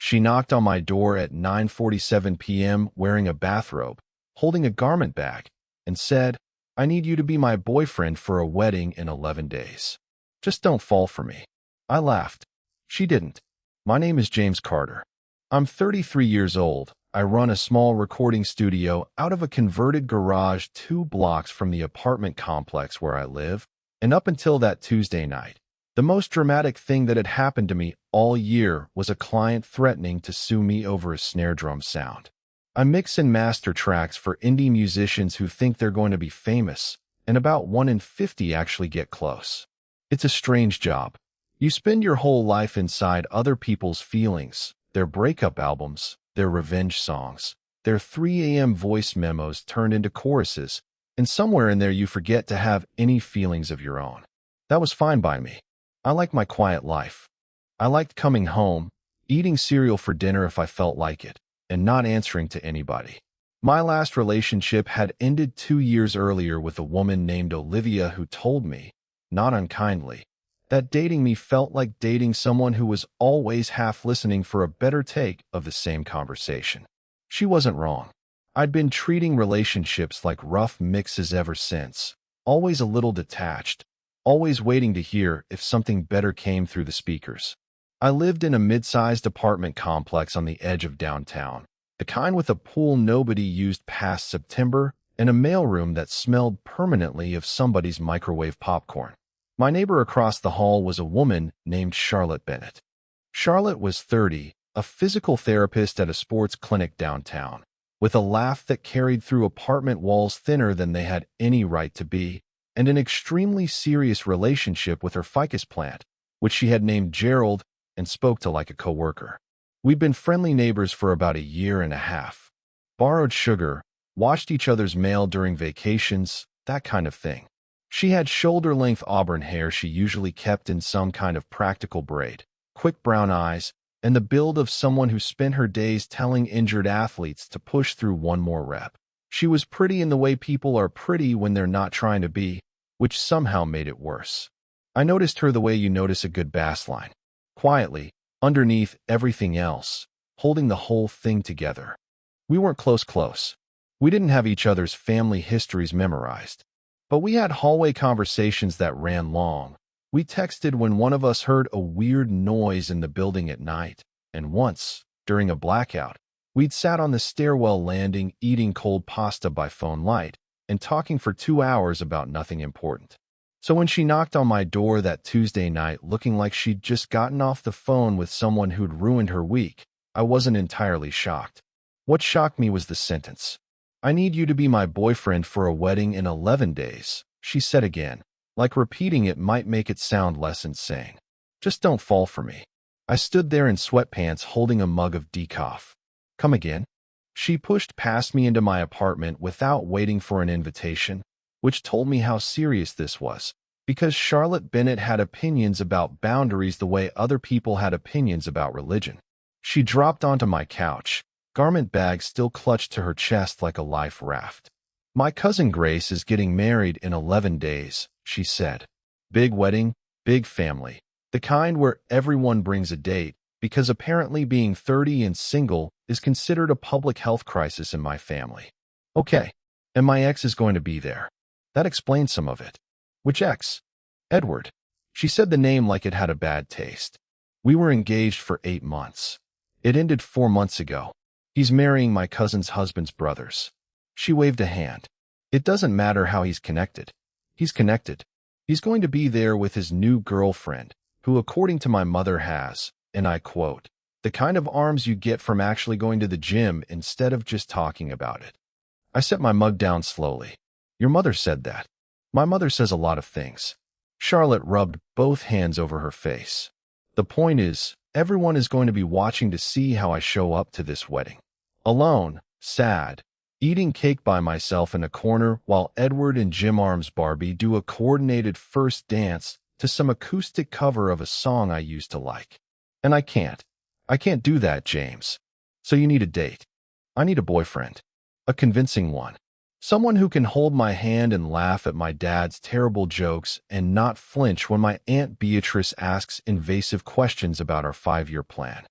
She knocked on my door at 9:47 p.m. wearing a bathrobe, holding a garment bag, and said, "I need you to be my boyfriend for a wedding in 11 days. Just don't fall for me." I laughed. She didn't. My name is James Carter. I'm 33 years old. I run a small recording studio out of a converted garage 2 blocks from the apartment complex where I live, and up until that Tuesday night, the most dramatic thing that had happened to me all year was a client threatening to sue me over a snare drum sound. I mix and master tracks for indie musicians who think they're going to be famous, and about 1 in 50 actually get close. It's a strange job. You spend your whole life inside other people's feelings, their breakup albums, their revenge songs, their 3 a.m. voice memos turned into choruses, and somewhere in there you forget to have any feelings of your own. That was fine by me. I liked my quiet life. I liked coming home, eating cereal for dinner if I felt like it, and not answering to anybody. My last relationship had ended 2 years earlier with a woman named Olivia who told me, not unkindly, that dating me felt like dating someone who was always half listening for a better take of the same conversation. She wasn't wrong. I'd been treating relationships like rough mixes ever since, always a little detached, always waiting to hear if something better came through the speakers. I lived in a mid-sized apartment complex on the edge of downtown, the kind with a pool nobody used past September and a mailroom that smelled permanently of somebody's microwave popcorn. My neighbor across the hall was a woman named Charlotte Bennett. Charlotte was 30, a physical therapist at a sports clinic downtown, with a laugh that carried through apartment walls thinner than they had any right to be, and an extremely serious relationship with her ficus plant, which she had named Gerald and spoke to like a coworker. We'd been friendly neighbors for about a year and a half. Borrowed sugar, washed each other's mail during vacations, that kind of thing. She had shoulder-length auburn hair she usually kept in some kind of practical braid, quick brown eyes, and the build of someone who spent her days telling injured athletes to push through one more rep. She was pretty in the way people are pretty when they're not trying to be, which somehow made it worse. I noticed her the way you notice a good bass line. Quietly, underneath everything else, holding the whole thing together. We weren't close. We didn't have each other's family histories memorized. But we had hallway conversations that ran long. We texted when one of us heard a weird noise in the building at night, and once, during a blackout, we'd sat on the stairwell landing eating cold pasta by phone light and talking for 2 hours about nothing important. So when she knocked on my door that Tuesday night looking like she'd just gotten off the phone with someone who'd ruined her week, I wasn't entirely shocked. What shocked me was the sentence. "I need you to be my boyfriend for a wedding in 11 days, she said again, like repeating it might make it sound less insane. Just don't fall for me. I stood there in sweatpants holding a mug of decaf. Come again? She pushed past me into my apartment without waiting for an invitation, which told me how serious this was, because Charlotte Bennett had opinions about boundaries the way other people had opinions about religion. She dropped onto my couch, garment bag still clutched to her chest like a life raft. "My cousin Grace is getting married in 11 days, she said. "Big wedding, big family. The kind where everyone brings a date, because apparently being 30 and single is considered a public health crisis in my family. Okay, and my ex is going to be there. That explains some of it." "Which ex?" "Edward." She said the name like it had a bad taste. "We were engaged for 8 months. It ended 4 months ago. He's marrying my cousin's husband's brothers." She waved a hand. "It doesn't matter how he's connected. He's connected. He's going to be there with his new girlfriend, who according to my mother has, and I quote, the kind of arms you get from actually going to the gym instead of just talking about it." I set my mug down slowly. "Your mother said that." "My mother says a lot of things." Charlotte rubbed both hands over her face. "The point is, everyone is going to be watching to see how I show up to this wedding. Alone, sad, eating cake by myself in a corner while Edward and Jim Arms Barbie do a coordinated first dance to some acoustic cover of a song I used to like. And I can't do that, James. So you need a date. I need a boyfriend. A convincing one. Someone who can hold my hand and laugh at my dad's terrible jokes and not flinch when my Aunt Beatrice asks invasive questions about our 5-year plan."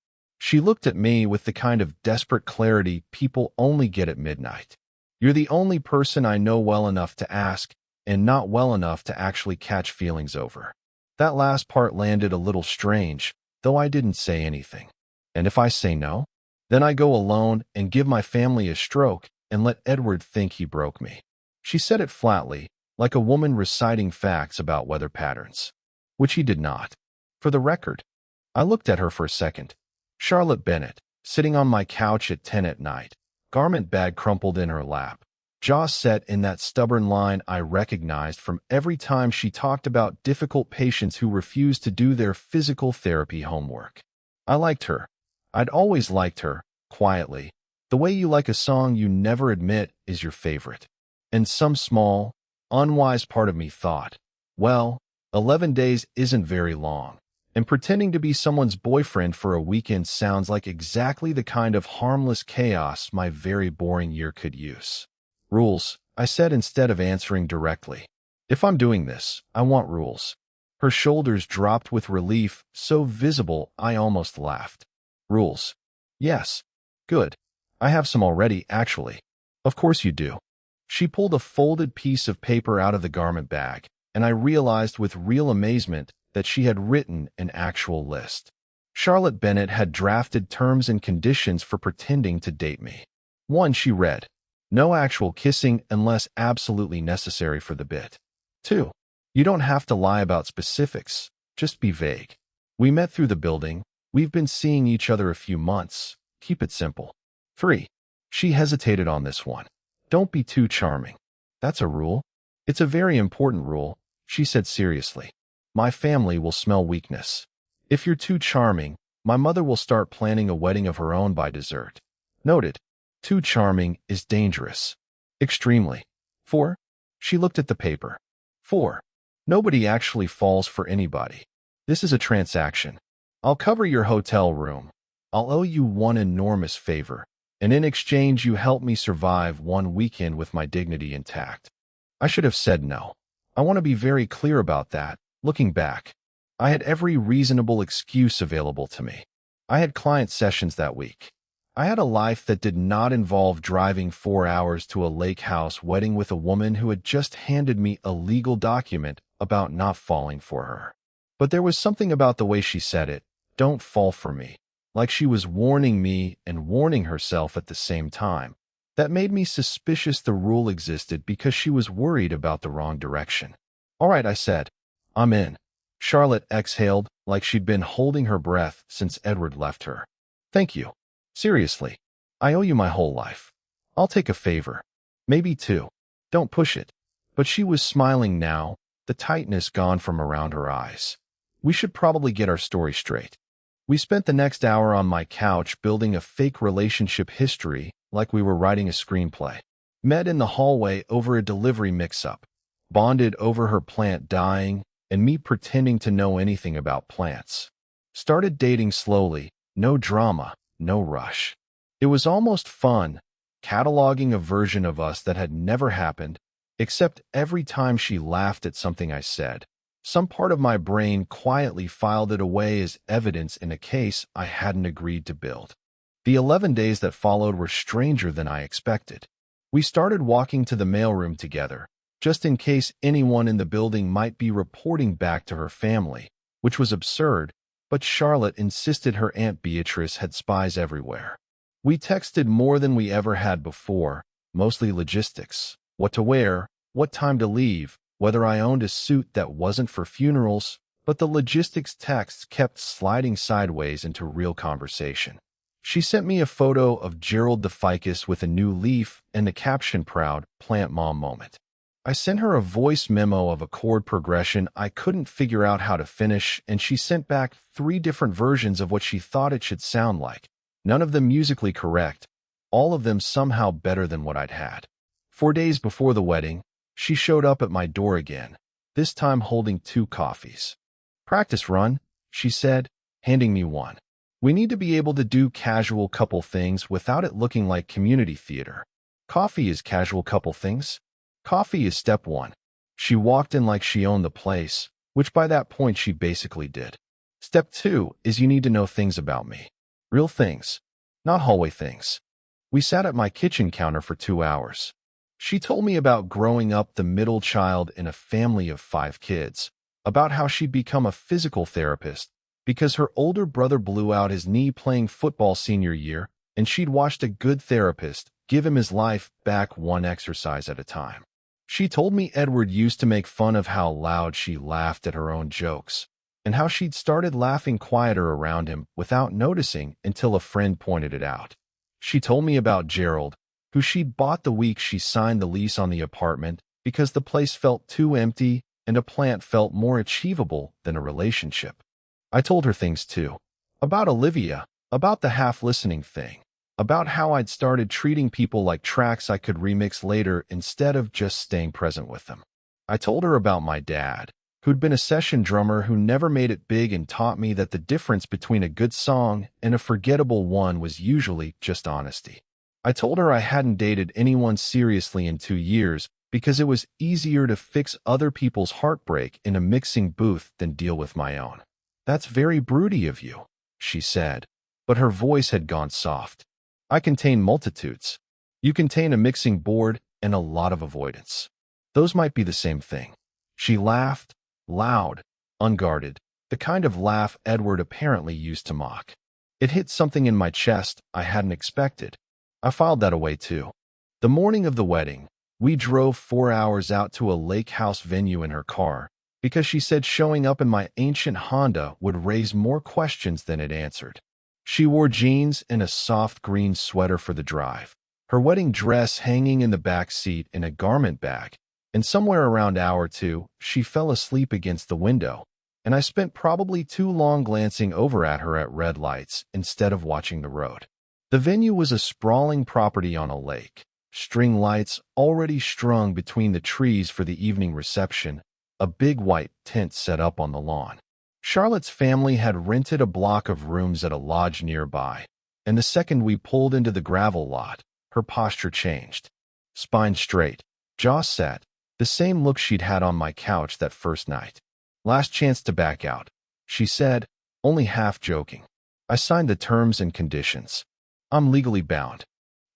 She looked at me with the kind of desperate clarity people only get at midnight. You're the only person I know well enough to ask, and not well enough to actually catch feelings over. That last part landed a little strange, though I didn't say anything. And if I say no? Then I go alone and give my family a stroke and let Edward think he broke me. She said it flatly, like a woman reciting facts about weather patterns. Which he did not. For the record, I looked at her for a second. Charlotte Bennett, sitting on my couch at 10 at night, garment bag crumpled in her lap, jaw set in that stubborn line I recognized from every time she talked about difficult patients who refused to do their physical therapy homework. I liked her. I'd always liked her, quietly, the way you like a song you never admit is your favorite. And some small, unwise part of me thought, well, 11 days isn't very long, and pretending to be someone's boyfriend for a weekend sounds like exactly the kind of harmless chaos my very boring year could use. Rules, I said instead of answering directly. If I'm doing this, I want rules. Her shoulders dropped with relief, so visible I almost laughed. Rules. Yes. Good. I have some already, actually. Of course you do. She pulled a folded piece of paper out of the garment bag, and I realized with real amazement that she had written an actual list. Charlotte Bennett had drafted terms and conditions for pretending to date me. 1. She read, no actual kissing unless absolutely necessary for the bit. 2. You don't have to lie about specifics, just be vague. We met through the building, we've been seeing each other a few months, keep it simple. 3. She hesitated on this one. Don't be too charming. That's a rule. It's a very important rule, she said seriously. My family will smell weakness. If you're too charming, my mother will start planning a wedding of her own by dessert. Noted. Too charming is dangerous. Extremely. 4. She looked at the paper. 4. Nobody actually falls for anybody. This is a transaction. I'll cover your hotel room. I'll owe you one enormous favor, and in exchange you help me survive one weekend with my dignity intact. I should have said no. I want to be very clear about that. Looking back, I had every reasonable excuse available to me. I had client sessions that week. I had a life that did not involve driving 4 hours to a lake house wedding with a woman who had just handed me a legal document about not falling for her. But there was something about the way she said it, don't fall for me, like she was warning me and warning herself at the same time. That made me suspicious the rule existed because she was worried about the wrong direction. All right, I said. I'm in. Charlotte exhaled like she'd been holding her breath since Edward left her. Thank you. Seriously. I owe you my whole life. I'll take a favor. Maybe 2. Don't push it. But she was smiling now, the tightness gone from around her eyes. We should probably get our story straight. We spent the next hour on my couch building a fake relationship history like we were writing a screenplay. Met in the hallway over a delivery mix-up. Bonded over her plant dying and me pretending to know anything about plants. Started dating slowly, no drama, no rush. It was almost fun, cataloging a version of us that had never happened, except every time she laughed at something I said. Some part of my brain quietly filed it away as evidence in a case I hadn't agreed to build. The 11 days that followed were stranger than I expected. We started walking to the mailroom together, just in case anyone in the building might be reporting back to her family, which was absurd, but Charlotte insisted her Aunt Beatrice had spies everywhere. We texted more than we ever had before, mostly logistics, what to wear, what time to leave, whether I owned a suit that wasn't for funerals, but the logistics texts kept sliding sideways into real conversation. She sent me a photo of Gerald the ficus with a new leaf and the caption proud, plant mom moment. I sent her a voice memo of a chord progression I couldn't figure out how to finish, and she sent back 3 different versions of what she thought it should sound like. None of them musically correct, all of them somehow better than what I'd had. 4 days before the wedding, she showed up at my door again, this time holding 2 coffees. Practice run, she said, handing me one. We need to be able to do casual couple things without it looking like community theater. Coffee is casual couple things. Coffee is step 1. She walked in like she owned the place, which by that point she basically did. Step 2 is you need to know things about me. Real things, not hallway things. We sat at my kitchen counter for 2 hours. She told me about growing up the middle child in a family of 5 kids, about how she'd become a physical therapist because her older brother blew out his knee playing football senior year, and she'd watched a good therapist give him his life back one exercise at a time. She told me Edward used to make fun of how loud she laughed at her own jokes, and how she'd started laughing quieter around him without noticing until a friend pointed it out. She told me about Gerald, who she'd bought the week she signed the lease on the apartment because the place felt too empty and a plant felt more achievable than a relationship. I told her things too. About Olivia, about the half-listening thing, about how I'd started treating people like tracks I could remix later instead of just staying present with them. I told her about my dad, who'd been a session drummer who never made it big and taught me that the difference between a good song and a forgettable one was usually just honesty. I told her I hadn't dated anyone seriously in 2 years because it was easier to fix other people's heartbreak in a mixing booth than deal with my own. That's very broody of you, she said, but her voice had gone soft. I contain multitudes. You contain a mixing board and a lot of avoidance. Those might be the same thing. She laughed, loud, unguarded, the kind of laugh Edward apparently used to mock. It hit something in my chest I hadn't expected. I filed that away too. The morning of the wedding, we drove 4 hours out to a lake house venue in her car because she said showing up in my ancient Honda would raise more questions than it answered. She wore jeans and a soft green sweater for the drive, her wedding dress hanging in the back seat in a garment bag, and somewhere around hour 2, she fell asleep against the window, and I spent probably too long glancing over at her at red lights instead of watching the road. The venue was a sprawling property on a lake, string lights already strung between the trees for the evening reception, a big white tent set up on the lawn. Charlotte's family had rented a block of rooms at a lodge nearby, and the second we pulled into the gravel lot, her posture changed. Spine straight, jaw set, the same look she'd had on my couch that first night. Last chance to back out, she said, only half joking. I signed the terms and conditions. I'm legally bound.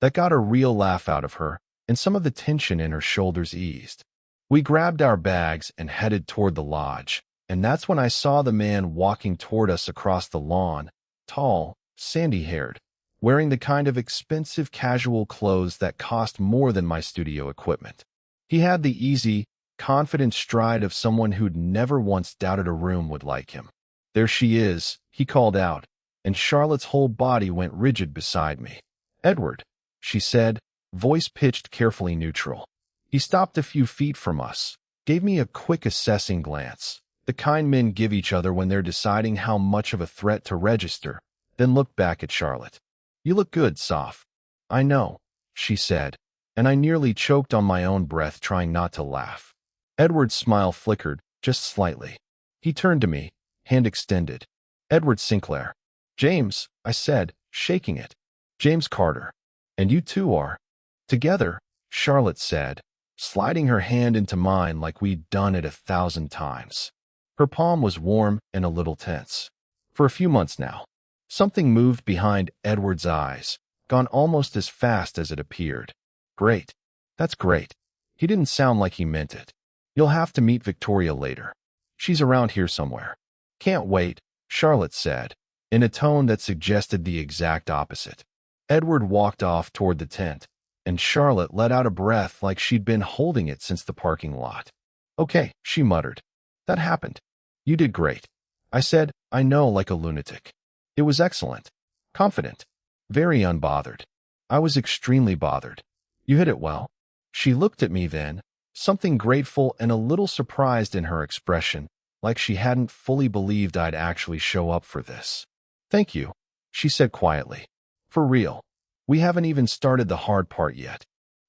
That got a real laugh out of her, and some of the tension in her shoulders eased. We grabbed our bags and headed toward the lodge, and that's when I saw the man walking toward us across the lawn, tall, sandy-haired, wearing the kind of expensive casual clothes that cost more than my studio equipment. He had the easy, confident stride of someone who'd never once doubted a room would like him. There she is, he called out, and Charlotte's whole body went rigid beside me. Edward, she said, voice pitched carefully neutral. He stopped a few feet from us, gave me a quick assessing glance, the kind men give each other when they're deciding how much of a threat to register, then looked back at Charlotte. You look good, Soph. I know, she said, and I nearly choked on my own breath trying not to laugh. Edward's smile flickered, just slightly. He turned to me, hand extended. Edward Sinclair. James, I said, shaking it. James Carter. And you two are. Together, Charlotte said, sliding her hand into mine like we'd done it 1,000 times. Her palm was warm and a little tense. For a few months now. Something moved behind Edward's eyes, gone almost as fast as it appeared. Great. That's great. He didn't sound like he meant it. You'll have to meet Victoria later. She's around here somewhere. Can't wait, Charlotte said, in a tone that suggested the exact opposite. Edward walked off toward the tent, and Charlotte let out a breath like she'd been holding it since the parking lot. Okay, she muttered. That happened. You did great. I said, I know, like a lunatic. It was excellent. Confident. Very unbothered. I was extremely bothered. You hit it well. She looked at me then, something grateful and a little surprised in her expression, like she hadn't fully believed I'd actually show up for this. Thank you, she said quietly. For real. We haven't even started the hard part yet.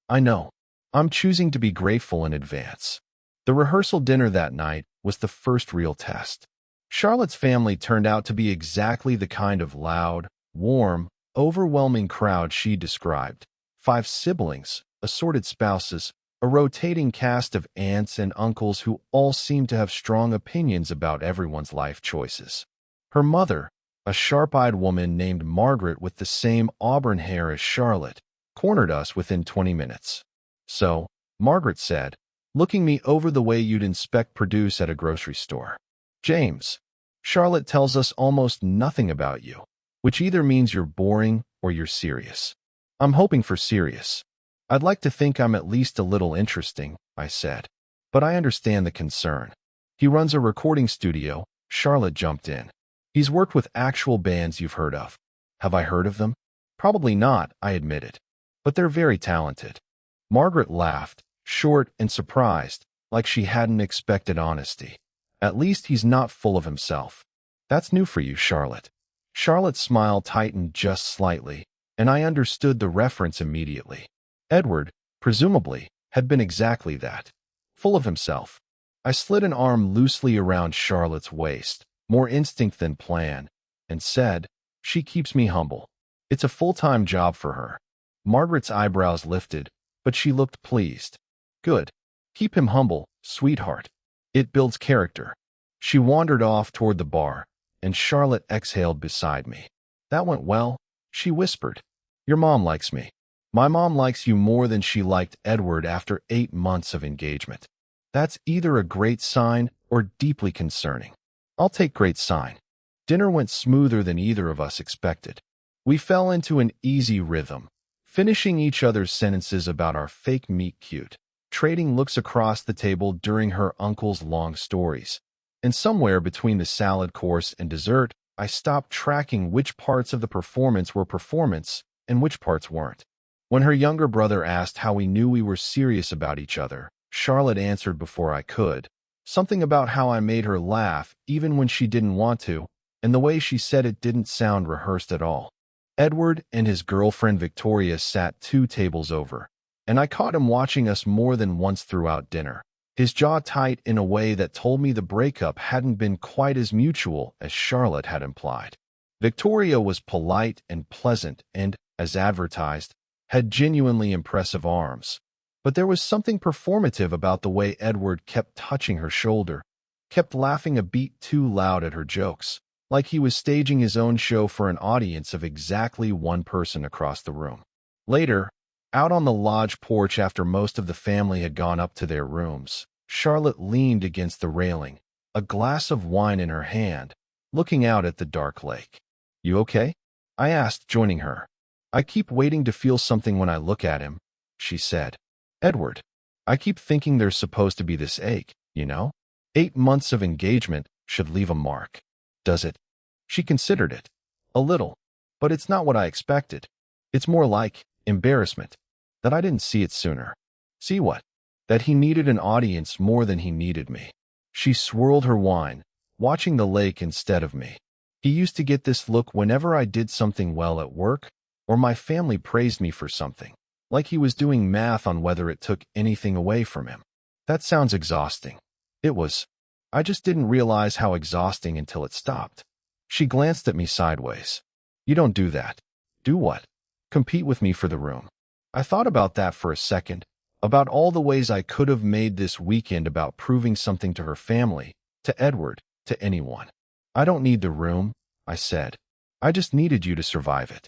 I know. I'm choosing to be grateful in advance. The rehearsal dinner that night was the first real test. Charlotte's family turned out to be exactly the kind of loud, warm, overwhelming crowd she described. 5 siblings, assorted spouses, a rotating cast of aunts and uncles who all seemed to have strong opinions about everyone's life choices. Her mother, A sharp-eyed woman named Margaret with the same auburn hair as Charlotte cornered us within 20 minutes. So, Margaret said, looking me over the way you'd inspect produce at a grocery store. James, Charlotte tells us almost nothing about you, which either means you're boring or you're serious. I'm hoping for serious. I'd like to think I'm at least a little interesting, I said. But I understand the concern. He runs a recording studio, Charlotte jumped in. He's worked with actual bands you've heard of. Have I heard of them? Probably not, I admitted. But they're very talented. Margaret laughed, short and surprised, like she hadn't expected honesty. At least he's not full of himself. That's new for you, Charlotte. Charlotte's smile tightened just slightly, and I understood the reference immediately. Edward, presumably, had been exactly that. Full of himself. I slid an arm loosely around Charlotte's waist, more instinct than plan, and said, she keeps me humble. It's a full-time job for her. Margaret's eyebrows lifted, but she looked pleased. Good. Keep him humble, sweetheart. It builds character. She wandered off toward the bar, and Charlotte exhaled beside me. That went well, she whispered. Your mom likes me. My mom likes you more than she liked Edward after 8 months of engagement. That's either a great sign or deeply concerning. I'll take great sign. Dinner went smoother than either of us expected. We fell into an easy rhythm, finishing each other's sentences about our fake meet cute, trading looks across the table during her uncle's long stories. And somewhere between the salad course and dessert, I stopped tracking which parts of the performance were performance and which parts weren't. When her younger brother asked how we knew we were serious about each other, Charlotte answered before I could. Something about how I made her laugh even when she didn't want to, and the way she said it didn't sound rehearsed at all. Edward and his girlfriend Victoria sat 2 tables over, and I caught him watching us more than once throughout dinner, his jaw tight in a way that told me the breakup hadn't been quite as mutual as Charlotte had implied. Victoria was polite and pleasant and, as advertised, had genuinely impressive arms. But there was something performative about the way Edward kept touching her shoulder, kept laughing a beat too loud at her jokes, like he was staging his own show for an audience of exactly 1 person across the room. Later, out on the lodge porch after most of the family had gone up to their rooms, Charlotte leaned against the railing, a glass of wine in her hand, looking out at the dark lake. You okay? I asked, joining her. I keep waiting to feel something when I look at him, she said. Edward, I keep thinking there's supposed to be this ache, you know? 8 months of engagement should leave a mark. Does it? She considered it. A little. But it's not what I expected. It's more like embarrassment. That I didn't see it sooner. See what? That he needed an audience more than he needed me. She swirled her wine, watching the lake instead of me. He used to get this look whenever I did something well at work, or my family praised me for something, like he was doing math on whether it took anything away from him. That sounds exhausting. It was. I just didn't realize how exhausting until it stopped. She glanced at me sideways. You don't do that. Do what? Compete with me for the room. I thought about that for a second, about all the ways I could have made this weekend about proving something to her family, to Edward, to anyone. I don't need the room, I said. I just needed you to survive it.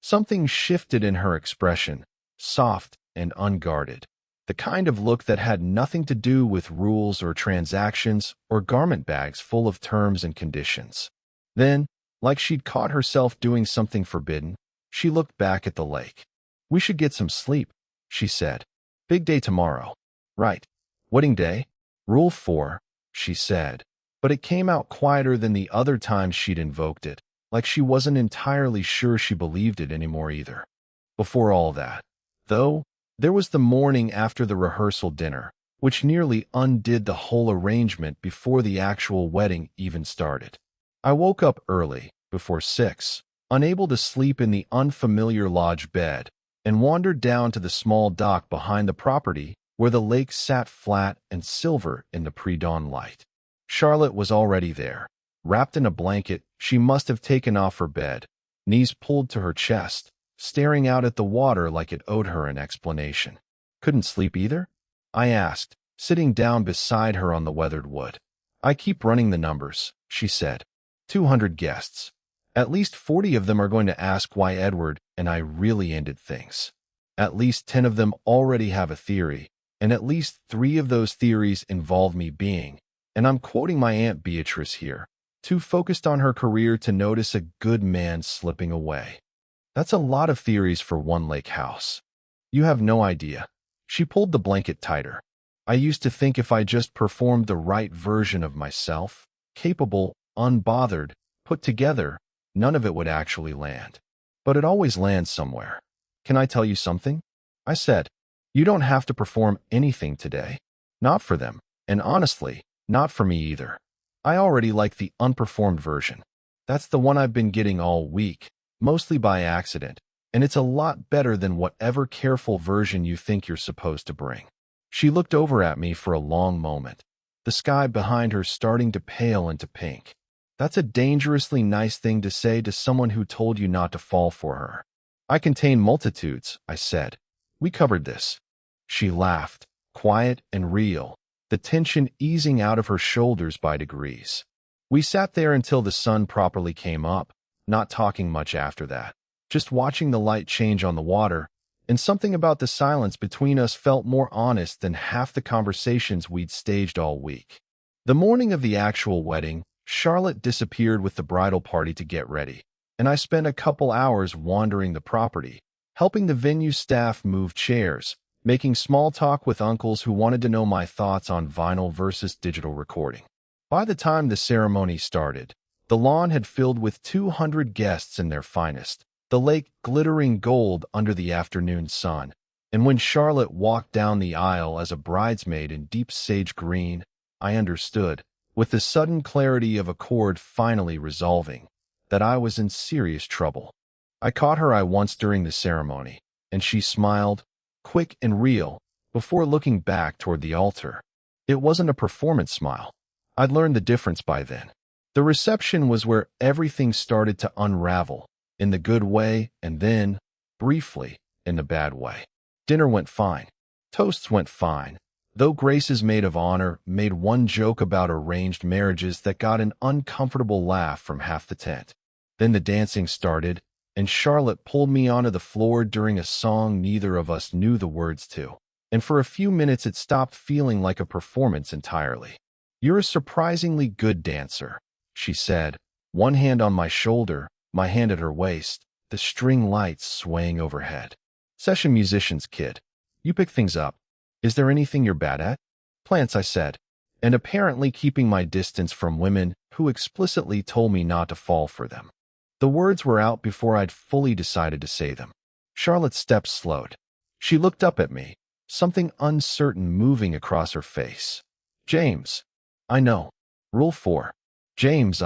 Something shifted in her expression, soft and unguarded. The kind of look that had nothing to do with rules or transactions or garment bags full of terms and conditions. Then, like she'd caught herself doing something forbidden, she looked back at the lake. We should get some sleep, she said. Big day tomorrow. Right. Wedding day? Rule 4, she said. But it came out quieter than the other times she'd invoked it, like she wasn't entirely sure she believed it anymore either. Before all that, though, there was the morning after the rehearsal dinner, which nearly undid the whole arrangement before the actual wedding even started. I woke up early, before 6, unable to sleep in the unfamiliar lodge bed, and wandered down to the small dock behind the property where the lake sat flat and silver in the pre-dawn light. Charlotte was already there. Wrapped in a blanket she must have taken off her bed, knees pulled to her chest, staring out at the water like it owed her an explanation. Couldn't sleep either? I asked, sitting down beside her on the weathered wood. I keep running the numbers, she said. 200 guests. At least 40 of them are going to ask why Edward and I really ended things. At least 10 of them already have a theory, and at least 3 of those theories involve me being, and I'm quoting my Aunt Beatrice here, too focused on her career to notice a good man slipping away. That's a lot of theories for one lake house. You have no idea. She pulled the blanket tighter. I used to think if I just performed the right version of myself, capable, unbothered, put together, none of it would actually land. But it always lands somewhere. Can I tell you something? I said, you don't have to perform anything today. Not for them, and honestly, not for me either. I already like the unperformed version. That's the one I've been getting all week, mostly by accident, and it's a lot better than whatever careful version you think you're supposed to bring. She looked over at me for a long moment, the sky behind her starting to pale into pink. That's a dangerously nice thing to say to someone who told you not to fall for her. I contain multitudes, I said. We covered this. She laughed, quiet and real, the tension easing out of her shoulders by degrees. We sat there until the sun properly came up, not talking much after that, just watching the light change on the water, and something about the silence between us felt more honest than half the conversations we'd staged all week. The morning of the actual wedding, Charlotte disappeared with the bridal party to get ready, and I spent a couple hours wandering the property, helping the venue staff move chairs, making small talk with uncles who wanted to know my thoughts on vinyl versus digital recording. By the time the ceremony started, the lawn had filled with 200 guests in their finest, the lake glittering gold under the afternoon sun, and when Charlotte walked down the aisle as a bridesmaid in deep sage green, I understood, with the sudden clarity of a chord finally resolving, that I was in serious trouble. I caught her eye once during the ceremony, and she smiled, quick and real, before looking back toward the altar. It wasn't a performance smile. I'd learned the difference by then. The reception was where everything started to unravel, in the good way, and then, briefly, in the bad way. Dinner went fine. Toasts went fine, though Grace's maid of honor made one joke about arranged marriages that got an uncomfortable laugh from half the tent. Then the dancing started, and Charlotte pulled me onto the floor during a song neither of us knew the words to, and for a few minutes it stopped feeling like a performance entirely. "You're a surprisingly good dancer," she said, one hand on my shoulder, my hand at her waist, the string lights swaying overhead. "Session musician's kid. You pick things up. Is there anything you're bad at?" "Plants," I said, and apparently keeping my distance from women who explicitly told me not to fall for them. The words were out before I'd fully decided to say them. Charlotte's steps slowed. She looked up at me, something uncertain moving across her face. "James." "I know. Rule 4. James,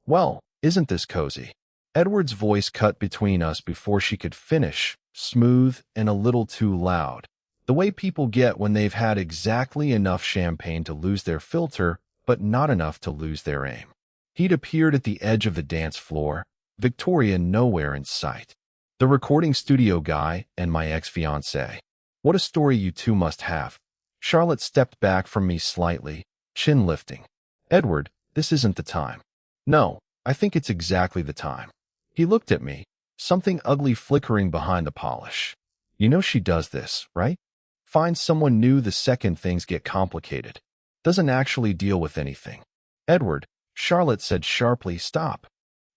well, isn't this cozy?" Edward's voice cut between us before she could finish, smooth and a little too loud, the way people get when they've had exactly enough champagne to lose their filter, but not enough to lose their aim. He'd appeared at the edge of the dance floor, Victoria nowhere in sight. The recording studio guy and my ex-fiancé. What a story you two must have. Charlotte stepped back from me slightly, chin lifting. "Edward, this isn't the time." "No, I think it's exactly the time." He looked at me, something ugly flickering behind the polish. "You know she does this, right? Finds someone new the second things get complicated. Doesn't actually deal with anything." "Edward," Charlotte said sharply, "stop.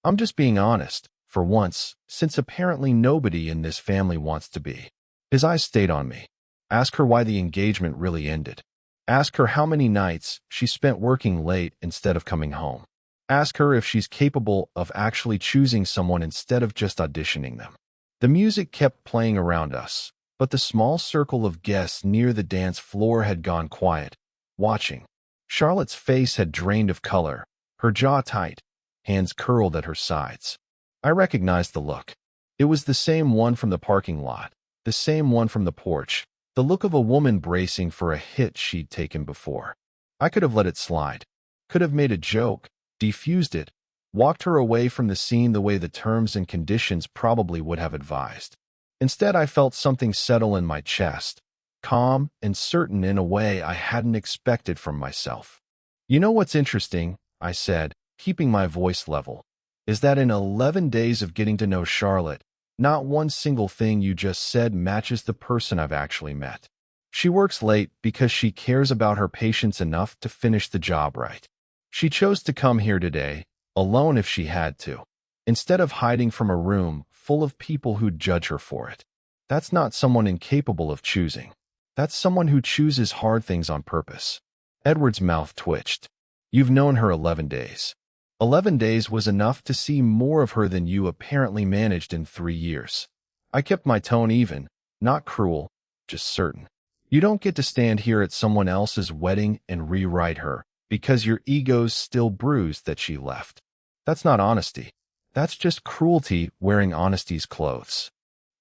I'm just being honest, for once, since apparently nobody in this family wants to be." His eyes stayed on me. "Ask her why the engagement really ended. Ask her how many nights she spent working late instead of coming home. Ask her if she's capable of actually choosing someone instead of just auditioning them." The music kept playing around us, but the small circle of guests near the dance floor had gone quiet, watching. Charlotte's face had drained of color, her jaw tight, hands curled at her sides. I recognized the look. It was the same one from the parking lot, the same one from the porch, the look of a woman bracing for a hit she'd taken before. I could have let it slide, could have made a joke, defused it, walked her away from the scene the way the terms and conditions probably would have advised. Instead, I felt something settle in my chest, calm and certain in a way I hadn't expected from myself. "You know what's interesting?" I said, keeping my voice level. is that in 11 days of getting to know Charlotte, not one single thing you just said matches the person I've actually met. She works late because she cares about her patients enough to finish the job right. She chose to come here today, alone if she had to, instead of hiding from a room full of people who'd judge her for it. That's not someone incapable of choosing. That's someone who chooses hard things on purpose. Edward's mouth twitched. You've known her 11 days. 11 days was enough to see more of her than you apparently managed in 3 years. I kept my tone even, not cruel, just certain. You don't get to stand here at someone else's wedding and rewrite her because your ego's still bruised that she left. That's not honesty. That's just cruelty wearing honesty's clothes.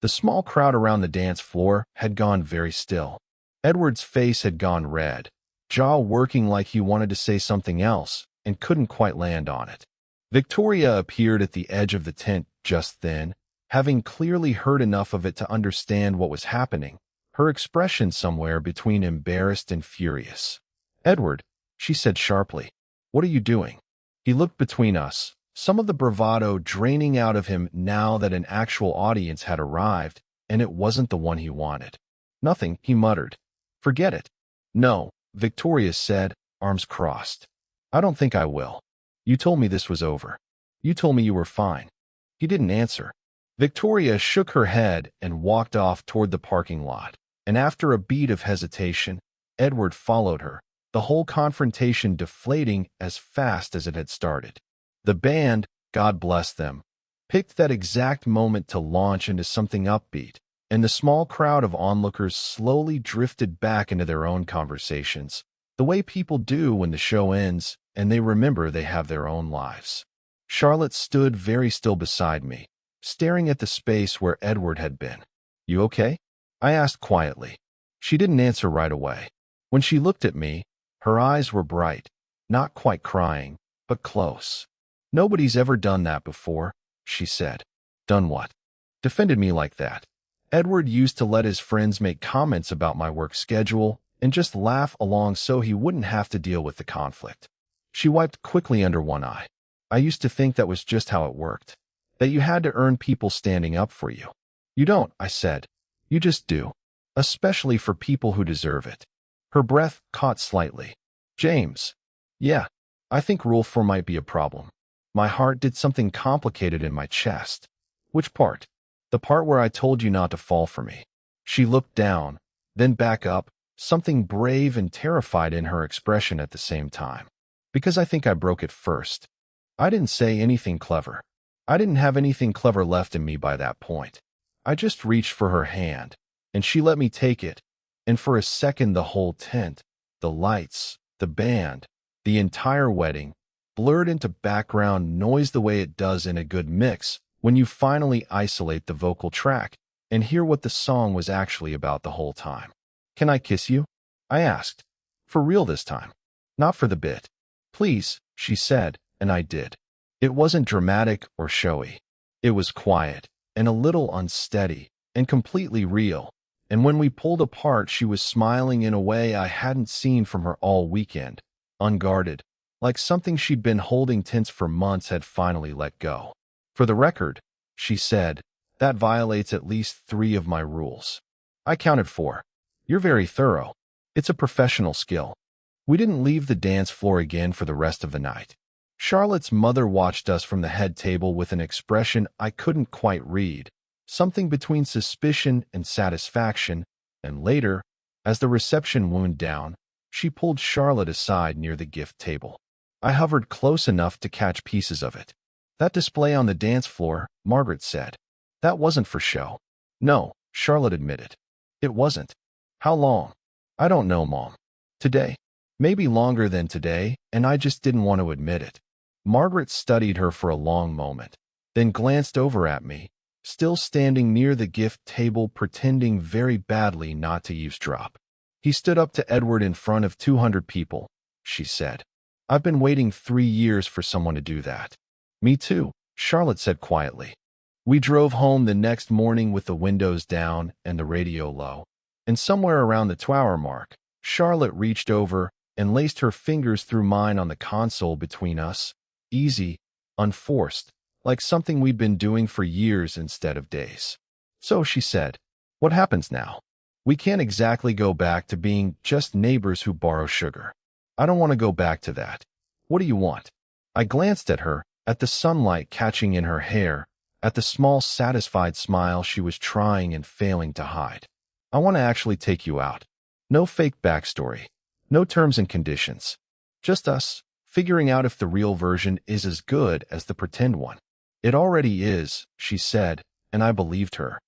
The small crowd around the dance floor had gone very still. Edward's face had gone red, jaw working like he wanted to say something else and couldn't quite land on it. Victoria appeared at the edge of the tent just then, having clearly heard enough of it to understand what was happening, her expression somewhere between embarrassed and furious. Edward, she said sharply, what are you doing? He looked between us, some of the bravado draining out of him now that an actual audience had arrived, and it wasn't the one he wanted. Nothing, he muttered. Forget it. No, Victoria said, arms crossed. I don't think I will. You told me this was over. You told me you were fine. He didn't answer. Victoria shook her head and walked off toward the parking lot, and after a beat of hesitation, Edward followed her, the whole confrontation deflating as fast as it had started. The band, God bless them, picked that exact moment to launch into something upbeat, and the small crowd of onlookers slowly drifted back into their own conversations, the way people do when the show ends and they remember they have their own lives. Charlotte stood very still beside me, staring at the space where Edward had been. You okay? I asked quietly. She didn't answer right away. When she looked at me, her eyes were bright, not quite crying, but close. Nobody's ever done that before, she said. Done what? Defended me like that. Edward used to let his friends make comments about my work schedule and just laugh along so he wouldn't have to deal with the conflict. She wiped quickly under one eye. I used to think that was just how it worked, that you had to earn people standing up for you. You don't, I said. You just do, especially for people who deserve it. Her breath caught slightly. James. Yeah, I think Rule 4 might be a problem. My heart did something complicated in my chest. Which part? The part where I told you not to fall for me. She looked down, then back up, something brave and terrified in her expression at the same time. Because I think I broke it first. I didn't say anything clever. I didn't have anything clever left in me by that point. I just reached for her hand, and she let me take it, and for a second the whole tent, the lights, the band, the entire wedding, blurred into background noise the way it does in a good mix when you finally isolate the vocal track and hear what the song was actually about the whole time. Can I kiss you? I asked. For real this time. Not for the bit. Please, she said, and I did. It wasn't dramatic or showy. It was quiet and a little unsteady and completely real. And when we pulled apart, she was smiling in a way I hadn't seen from her all weekend, unguarded, like something she'd been holding tense for months had finally let go. For the record, she said, that violates at least 3 of my rules. I counted 4. You're very thorough. It's a professional skill. We didn't leave the dance floor again for the rest of the night. Charlotte's mother watched us from the head table with an expression I couldn't quite read, something between suspicion and satisfaction, and later, as the reception wound down, she pulled Charlotte aside near the gift table. I hovered close enough to catch pieces of it. That display on the dance floor, Margaret said. That wasn't for show. No, Charlotte admitted. It wasn't. How long? I don't know, Mom. Today. Maybe longer than today, and I just didn't want to admit it. Margaret studied her for a long moment, then glanced over at me, still standing near the gift table pretending very badly not to eavesdrop. He stood up to Edward in front of 200 people, she said. I've been waiting 3 years for someone to do that. Me too, Charlotte said quietly. We drove home the next morning with the windows down and the radio low, and somewhere around the 2-hour mark, Charlotte reached over and laced her fingers through mine on the console between us, easy, unforced, like something we'd been doing for years instead of days. So she said, "What happens now? We can't exactly go back to being just neighbors who borrow sugar. I don't want to go back to that. What do you want?" I glanced at her, at the sunlight catching in her hair, at the small satisfied smile she was trying and failing to hide. "I want to actually take you out. No fake backstory. No terms and conditions. Just us, figuring out if the real version is as good as the pretend one." "It already is," she said, and I believed her.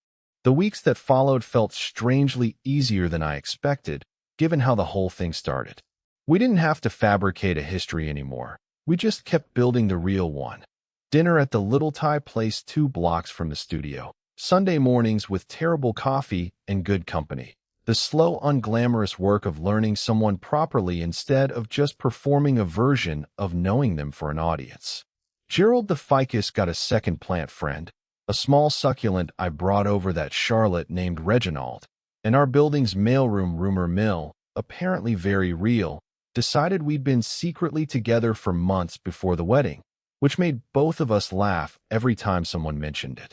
The weeks that followed felt strangely easier than I expected, given how the whole thing started. We didn't have to fabricate a history anymore. We just kept building the real one. Dinner at the little Thai place 2 blocks from the studio. Sunday mornings with terrible coffee and good company. The slow, unglamorous work of learning someone properly instead of just performing a version of knowing them for an audience. Gerald the ficus got a second plant friend, a small succulent I brought over that Charlotte named Reginald, and our building's mailroom rumor mill, apparently very real, decided we'd been secretly together for months before the wedding, which made both of us laugh every time someone mentioned it.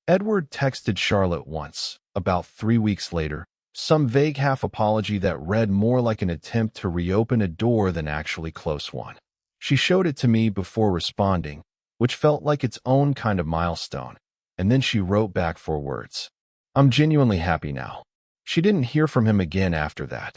Edward texted Charlotte once, about 3 weeks later, some vague half-apology that read more like an attempt to reopen a door than actually close one. She showed it to me before responding, which felt like its own kind of milestone, and then she wrote back 4 words. "I'm genuinely happy now." She didn't hear from him again after that.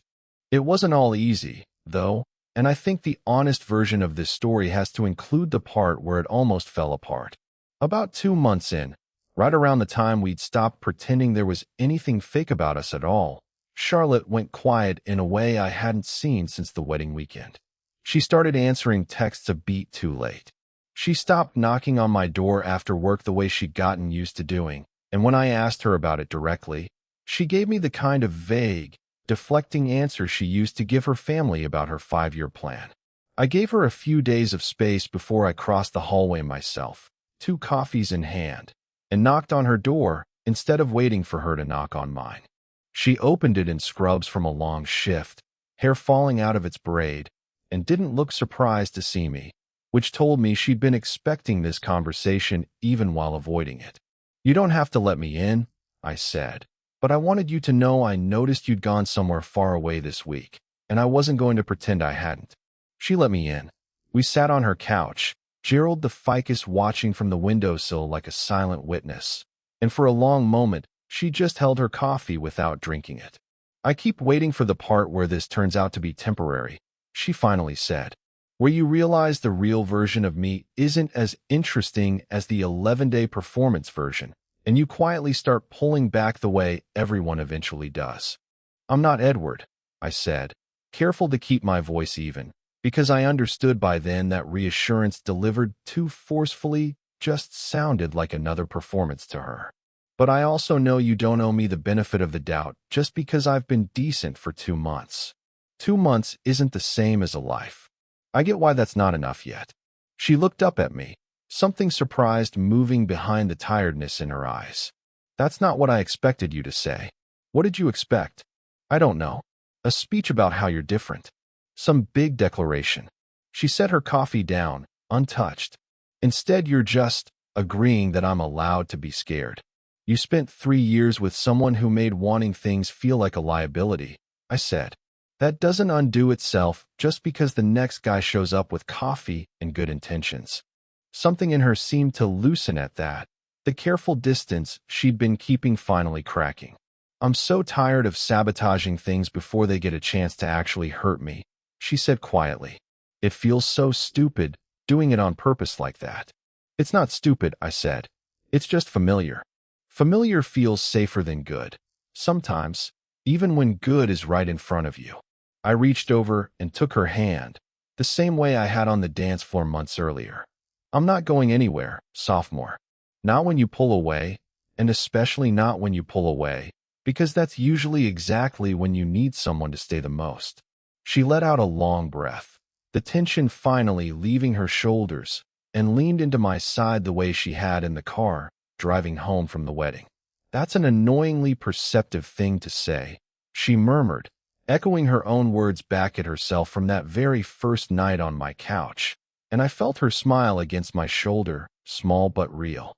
It wasn't all easy, though, and I think the honest version of this story has to include the part where it almost fell apart. About 2 months in, right around the time we'd stopped pretending there was anything fake about us at all, Charlotte went quiet in a way I hadn't seen since the wedding weekend. She started answering texts a beat too late. She stopped knocking on my door after work the way she'd gotten used to doing, and when I asked her about it directly, she gave me the kind of vague, deflecting answer she used to give her family about her 5-year plan. I gave her a few days of space before I crossed the hallway myself, 2 coffees in hand, and knocked on her door instead of waiting for her to knock on mine. She opened it in scrubs from a long shift, hair falling out of its braid, and didn't look surprised to see me, which told me she'd been expecting this conversation even while avoiding it. "You don't have to let me in," I said, "but I wanted you to know I noticed you'd gone somewhere far away this week, and I wasn't going to pretend I hadn't." She let me in. We sat on her couch, Gerald the ficus watching from the windowsill like a silent witness, and for a long moment, she just held her coffee without drinking it. "I keep waiting for the part where this turns out to be temporary," she finally said. "Where you realize the real version of me isn't as interesting as the 11-day performance version, and you quietly start pulling back the way everyone eventually does." "I'm not Edward," I said, careful to keep my voice even, because I understood by then that reassurance delivered too forcefully just sounded like another performance to her. "But I also know you don't owe me the benefit of the doubt just because I've been decent for 2 months. 2 months isn't the same as a life. I get why that's not enough yet." She looked up at me, something surprised moving behind the tiredness in her eyes. "That's not what I expected you to say." "What did you expect?" "I don't know. A speech about how you're different. Some big declaration." She set her coffee down, untouched. "Instead, you're just agreeing that I'm allowed to be scared. You spent 3 years with someone who made wanting things feel like a liability," I said. "That doesn't undo itself just because the next guy shows up with coffee and good intentions." Something in her seemed to loosen at that, the careful distance she'd been keeping finally cracking. "I'm so tired of sabotaging things before they get a chance to actually hurt me," she said quietly. "It feels so stupid, doing it on purpose like that." "It's not stupid," I said. "It's just familiar. Familiar feels safer than good. Sometimes, even when good is right in front of you." I reached over and took her hand, the same way I had on the dance floor months earlier. "I'm not going anywhere, sophomore. Not when you pull away, and especially not when you pull away, because that's usually exactly when you need someone to stay the most." She let out a long breath, the tension finally leaving her shoulders, and leaned into my side the way she had in the car, driving home from the wedding. "That's an annoyingly perceptive thing to say," she murmured, echoing her own words back at herself from that very first night on my couch, and I felt her smile against my shoulder, small but real.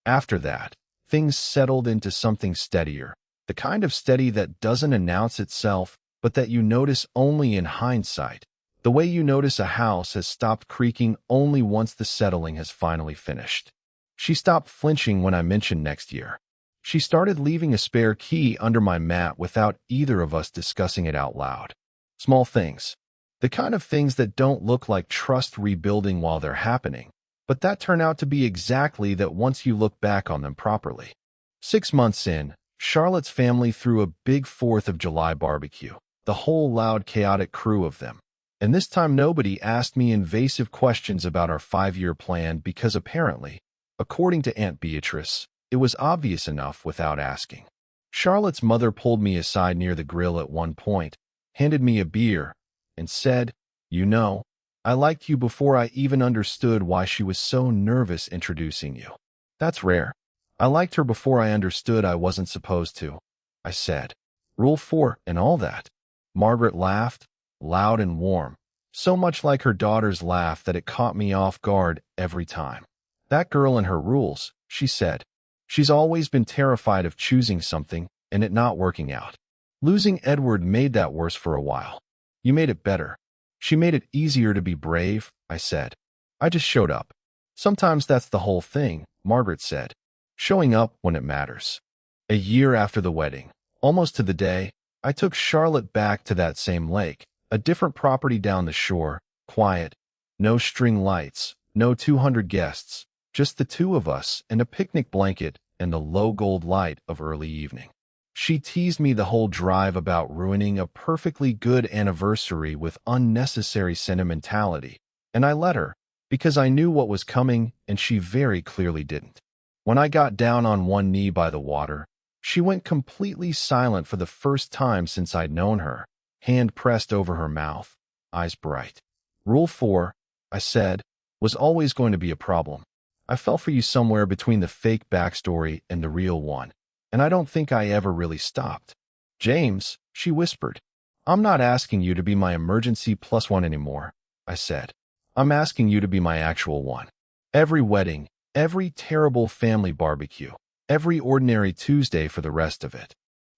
After that, things settled into something steadier, the kind of steady that doesn't announce itself, but that you notice only in hindsight. The way you notice a house has stopped creaking only once the settling has finally finished. She stopped flinching when I mentioned next year. She started leaving a spare key under my mat without either of us discussing it out loud. Small things. The kind of things that don't look like trust rebuilding while they're happening, but that turn out to be exactly that once you look back on them properly. 6 months in, Charlotte's family threw a big 4th of July barbecue, the whole loud, chaotic crew of them. And this time nobody asked me invasive questions about our 5-year plan because apparently, according to Aunt Beatrice, it was obvious enough without asking. Charlotte's mother pulled me aside near the grill at one point, handed me a beer, and said, "You know, I liked you before I even understood why she was so nervous introducing you." "That's rare. I liked her before I understood I wasn't supposed to," I said. "Rule 4 and all that." Margaret laughed, loud and warm, so much like her daughter's laugh that it caught me off guard every time. "That girl and her rules," she said. "She's always been terrified of choosing something and it not working out. Losing Edward made that worse for a while. You made it better." "She made it easier to be brave," I said. "I just showed up." "Sometimes that's the whole thing," Margaret said. "Showing up when it matters." A year after the wedding, almost to the day, I took Charlotte back to that same lake, a different property down the shore, quiet, no string lights, no 200 guests, just the two of us and a picnic blanket and the low gold light of early evening. She teased me the whole drive about ruining a perfectly good anniversary with unnecessary sentimentality, and I let her, because I knew what was coming and she very clearly didn't. When I got down on one knee by the water, she went completely silent for the first time since I'd known her, hand pressed over her mouth, eyes bright. "Rule 4, I said, was always going to be a problem. I fell for you somewhere between the fake backstory and the real one, and I don't think I ever really stopped." "James," she whispered, "I'm not asking you to be my emergency +1 anymore," I said. "I'm asking you to be my actual one. Every wedding, every terrible family barbecue, every ordinary Tuesday for the rest of it."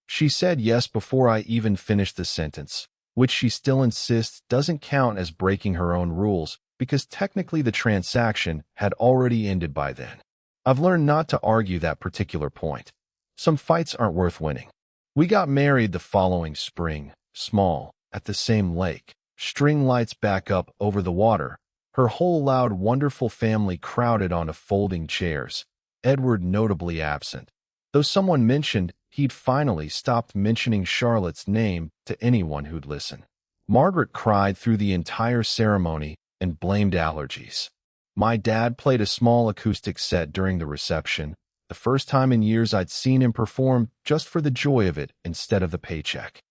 She said yes before I even finished the sentence, which she still insists doesn't count as breaking her own rules because technically the transaction had already ended by then. I've learned not to argue that particular point. Some fights aren't worth winning. We got married the following spring, small, at the same lake, string lights back up over the water, her whole loud, wonderful family crowded onto folding chairs, Edward notably absent, though someone mentioned he'd finally stopped mentioning Charlotte's name to anyone who'd listen. Margaret cried through the entire ceremony and blamed allergies. My dad played a small acoustic set during the reception, the first time in years I'd seen him perform just for the joy of it instead of the paycheck.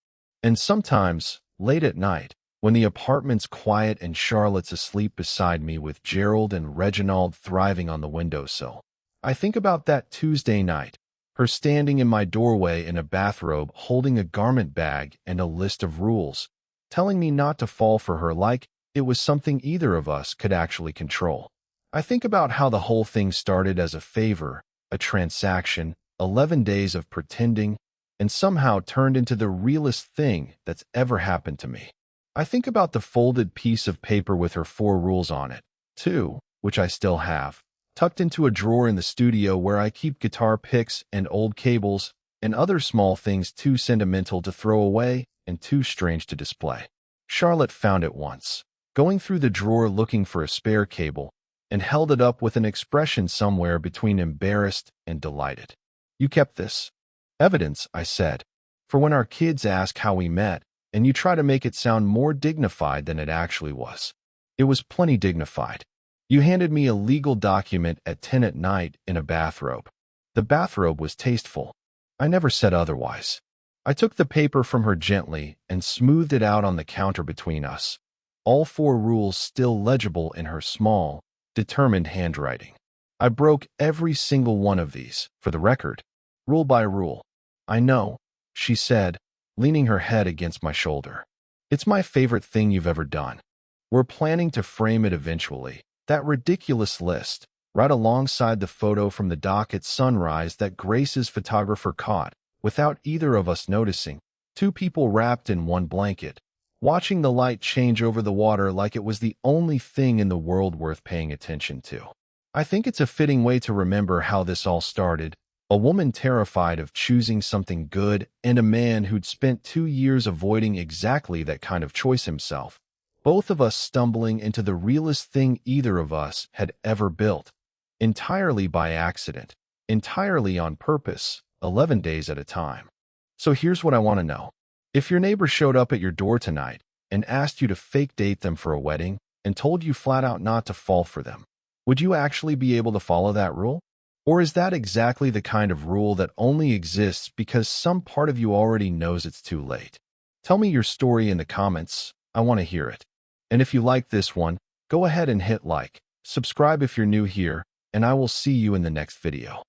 And sometimes, late at night, when the apartment's quiet and Charlotte's asleep beside me with Gerald and Reginald thriving on the windowsill, I think about that Tuesday night, her standing in my doorway in a bathrobe holding a garment bag and a list of rules, telling me not to fall for her like it was something either of us could actually control. I think about how the whole thing started as a favor, a transaction, 11 days of pretending, and somehow turned into the realest thing that's ever happened to me. I think about the folded piece of paper with her 4 rules on it, too, which I still have, tucked into a drawer in the studio where I keep guitar picks and old cables and other small things too sentimental to throw away and too strange to display. Charlotte found it once, going through the drawer looking for a spare cable, and held it up with an expression somewhere between embarrassed and delighted. "You kept this." "Evidence," I said, "for when our kids ask how we met, and you try to make it sound more dignified than it actually was." It was plenty dignified. "You handed me a legal document at 10 at night in a bathrobe." The bathrobe was tasteful. I never said otherwise. I took the paper from her gently and smoothed it out on the counter between us, all 4 rules still legible in her small, determined handwriting. I broke every single one of these, for the record, rule by rule. "I know," she said, leaning her head against my shoulder. "It's my favorite thing you've ever done. We're planning to frame it eventually, that ridiculous list, right alongside the photo from the dock at sunrise that Grace's photographer caught, without either of us noticing. Two people wrapped in one blanket, watching the light change over the water like it was the only thing in the world worth paying attention to. I think it's a fitting way to remember how this all started. A woman terrified of choosing something good, and a man who'd spent 2 years avoiding exactly that kind of choice himself. Both of us stumbling into the realest thing either of us had ever built. Entirely by accident. Entirely on purpose, 11 days at a time. So here's what I want to know. If your neighbor showed up at your door tonight and asked you to fake date them for a wedding and told you flat out not to fall for them, would you actually be able to follow that rule? Or is that exactly the kind of rule that only exists because some part of you already knows it's too late? Tell me your story in the comments. I want to hear it. And if you like this one, go ahead and hit like, subscribe if you're new here, and I will see you in the next video.